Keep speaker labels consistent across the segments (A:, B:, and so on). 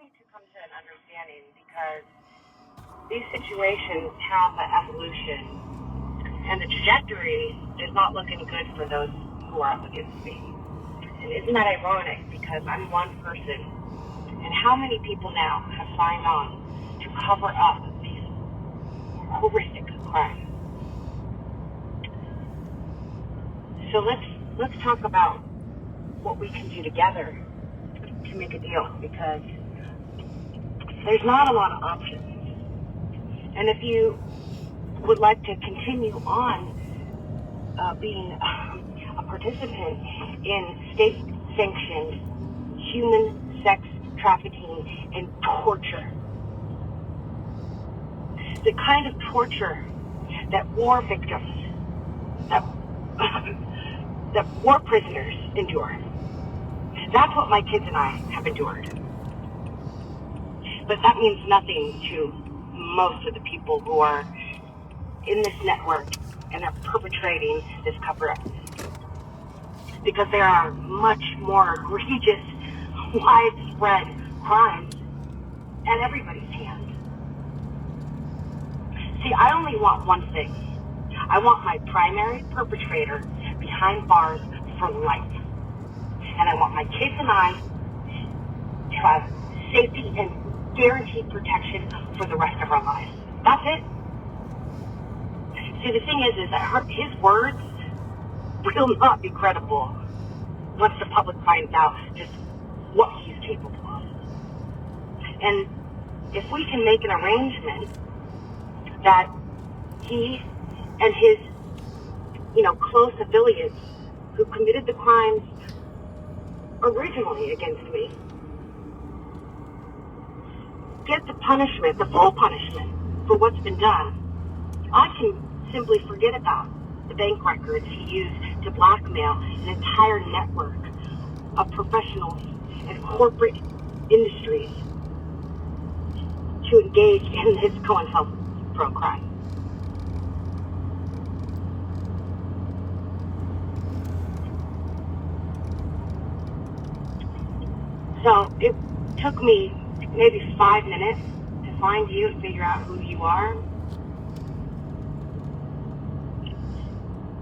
A: need to come to an understanding because these situations have an evolution, and the trajectory is not looking good for those who are up against me. And isn't that ironic? Because I'm one person, and how many people now have signed on to cover up these horrific crimes? So let's talk about what we can do together to make a deal, because there's not a lot of options. And if you would like to continue on being a participant in state-sanctioned human sex trafficking and torture, the kind of torture that war victims, that war prisoners endure, that's what my kids and I have endured. But that means nothing to most of the people who are in this network and are perpetrating this cover-up, because there are much more egregious, widespread crimes at everybody's hands. See, I only want one thing. I want my primary perpetrator behind bars for life. And I want my kids and I to have safety and guaranteed protection for the rest of our lives. That's it. See, the thing is that his words will not be credible once the public finds out just what he's capable of. And if we can make an arrangement that he and his, close affiliates who committed the crimes originally against me get the punishment, the full punishment for what's been done, I can simply forget about the bank records he used to blackmail an entire network of professionals and corporate industries to engage in his Cointelpro crime. So it took me maybe 5 minutes to find you and figure out who you are.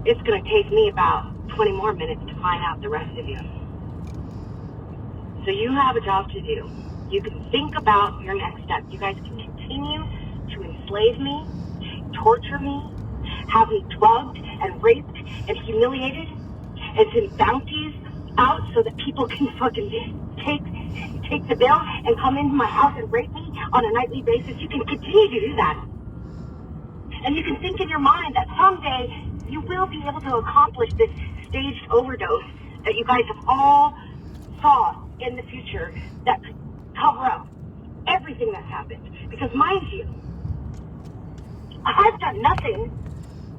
A: It's going to take me about 20 more minutes to find out the rest of you. So you have a job to do. You can think about your next step. You guys can continue to enslave me, torture me, have me drugged and raped and humiliated, and send bounties out so that people can fucking take the bill and come into my house and rape me on a nightly basis. You can continue to do that. And you can think in your mind that someday you will be able to accomplish this staged overdose that you guys have all saw in the future that could cover up everything that's happened. Because mind you, I've done nothing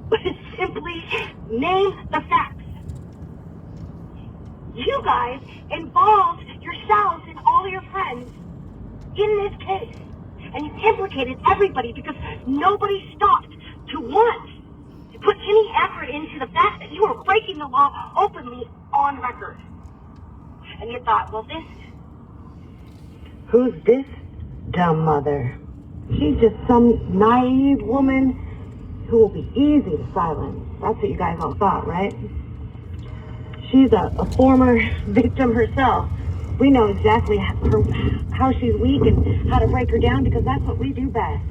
A: but simply name the facts. You guys involved yourselves and all your friends in this case. And you implicated everybody because nobody stopped to once put any effort into the fact that you were breaking the law openly on record. And you thought, well, who's this dumb mother? She's just some naive woman who will be easy to silence. That's what you guys all thought, right? She's a former victim herself. We know exactly how she's weak and how to break her down because that's what we do best.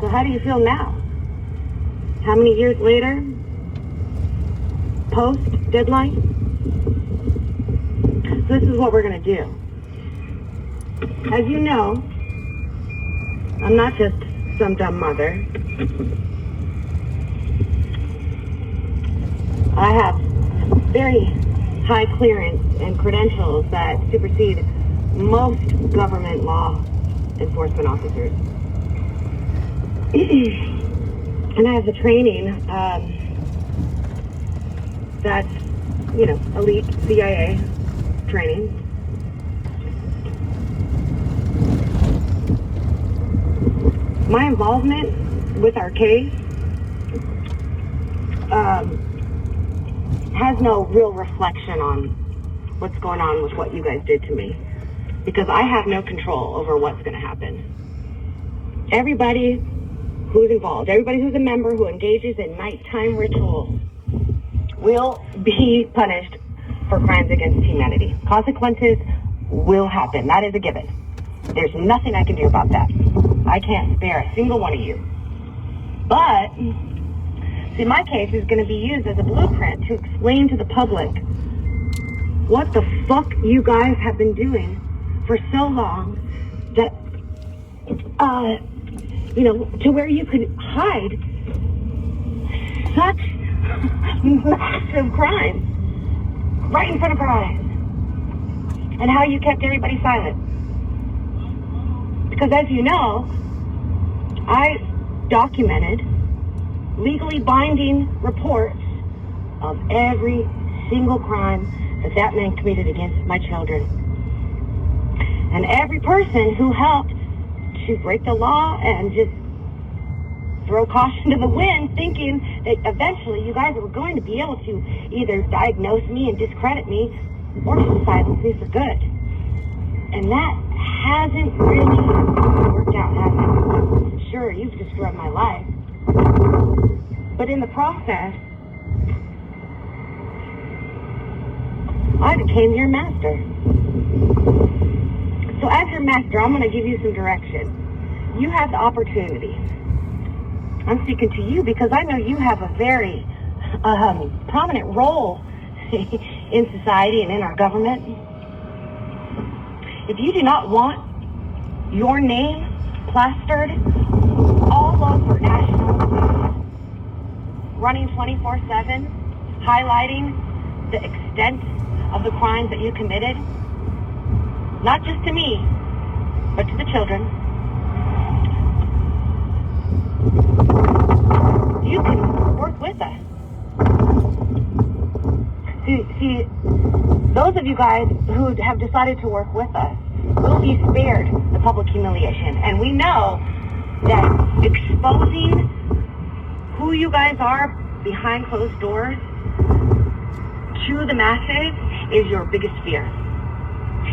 A: So how do you feel now? How many years later? Post-deadline? So this is what we're going to do. As you know, I'm not just some dumb mother. I have very high clearance and credentials that supersede most government law enforcement officers. And I have the training that's, elite CIA training. My involvement with our case has no real reflection on what's going on with what you guys did to me. because I have no control over what's going to happen. Everybody who's involved, everybody who's a member who engages in nighttime rituals will be punished for crimes against humanity. Consequences will happen. That is a given. There's nothing I can do about that. I can't spare a single one of you. But, see, my case is going to be used as a blueprint to explain to the public what the fuck you guys have been doing for so long that, to where you could hide such massive crimes right in front of our eyes. And how you kept everybody silent. Because as you know, I documented legally binding reports of every single crime that man committed against my children. And every person who helped to break the law and just throw caution to the wind, thinking that eventually you guys were going to be able to either diagnose me and discredit me or just silence me for good. And that hasn't really worked out, has it? Sure, you've destroyed my life. But in the process, I became your master. So as your master, I'm going to give you some direction. You have the opportunity. I'm speaking to you because I know you have a very prominent role in society and in our government. If you do not want your name plastered all over national news, running 24/7, highlighting the extent of the crimes that you committed, not just to me, but to the children, you can work with us. See, those of you guys who have decided to work with us will be spared the public humiliation. And we know that exposing who you guys are behind closed doors to the masses is your biggest fear.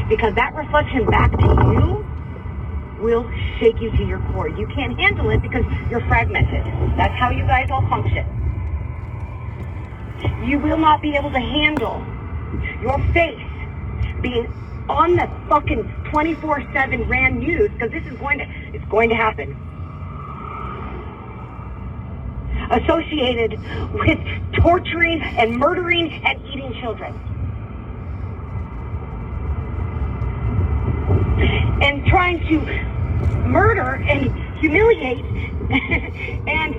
A: Because that reflection back to you will shake you to your core. You can't handle it because you're fragmented. That's how you guys all function. You will not be able to handle your face being on the fucking 24/7 RAN news, because it's going to happen. Associated with torturing and murdering and eating children. And trying to murder and humiliate and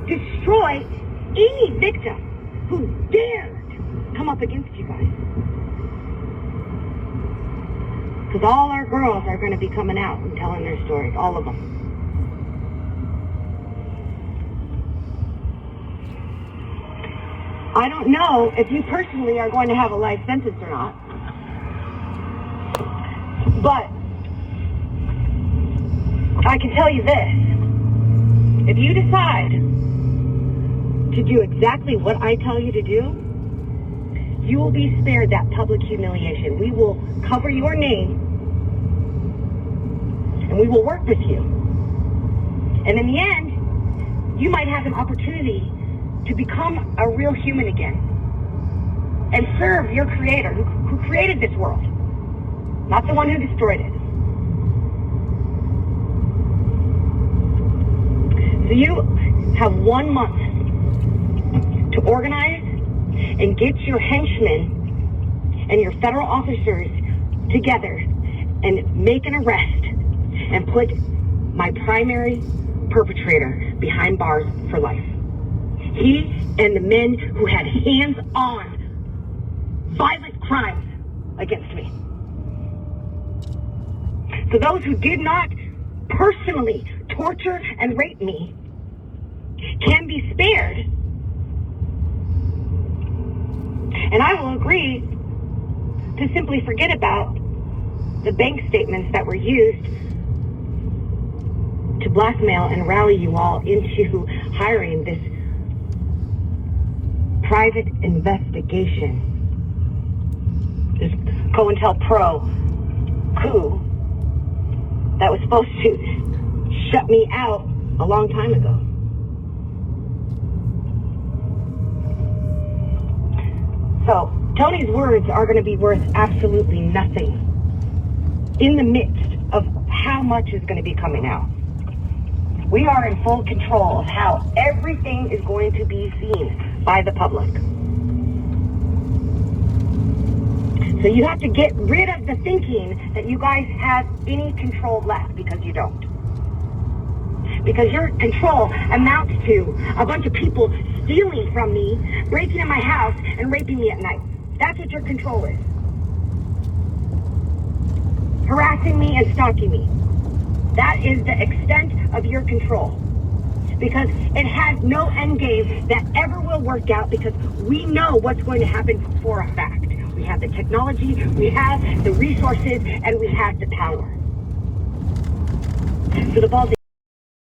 A: destroy any victim who dared come up against you guys. Because all our girls are going to be coming out and telling their stories, all of them. I don't know if you personally are going to have a life sentence or not. But I can tell you this. If you decide to do exactly what I tell you to do, you will be spared that public humiliation. We will cover your name and we will work with you. And in the end, you might have an opportunity to become a real human again and serve your creator who created this world, not the one who destroyed it. So you have 1 month to organize and get your henchmen and your federal officers together and make an arrest and put my primary perpetrator behind bars for life. He and the men who had hands-on violent crimes against me. So those who did not personally torture and rape me can be spared. And I will agree to simply forget about the bank statements that were used to blackmail and rally you all into hiring this private investigation, this Cointelpro coup that was supposed to shut me out a long time ago. So, Tony's words are going to be worth absolutely nothing in the midst of how much is going to be coming out. We are in full control of how everything is going to be seen by the public. So you have to get rid of the thinking that you guys have any control left, because you don't. Because your control amounts to a bunch of people stealing from me, breaking in my house, and raping me at night. That's what your control is. Harassing me and stalking me. That is the extent of your control. Because it has no end game that ever will work out, because we know what's going to happen for a fact. We have the technology, we have the resources, and we have the power. So the ball's